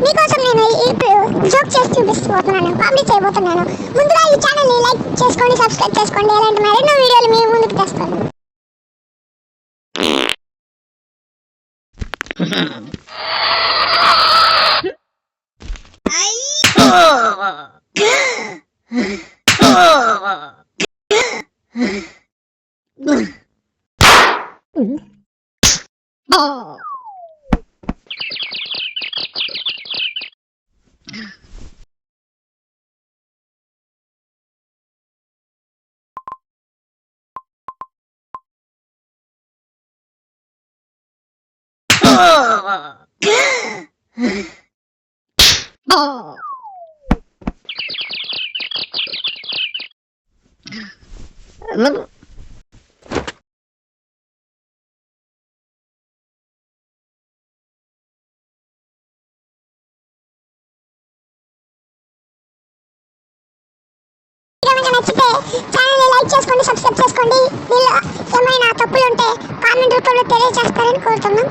మీకోసం నేను ఇప్పుడు జోక్ చేసి చూపిస్తున్నాను, కామెడీ చేయబోతున్నాను. ముందుగా ఈ ఛానల్ని లైక్ చేసుకోండి, సబ్స్క్రైబ్ చేసుకోండి. ఇలాంటి మరెన్నో వీడియోలు మీ ముందుకు తెస్తాను. నచ్చితే ఛానల్ని లైక్ చేసుకోండి, సబ్స్క్రైబ్ చేసుకోండి. దీనిలో ఏమైనా తప్పులు ఉంటే కామెంట్ రూపంలో తెలియజేస్తారని కోరుతున్నాం.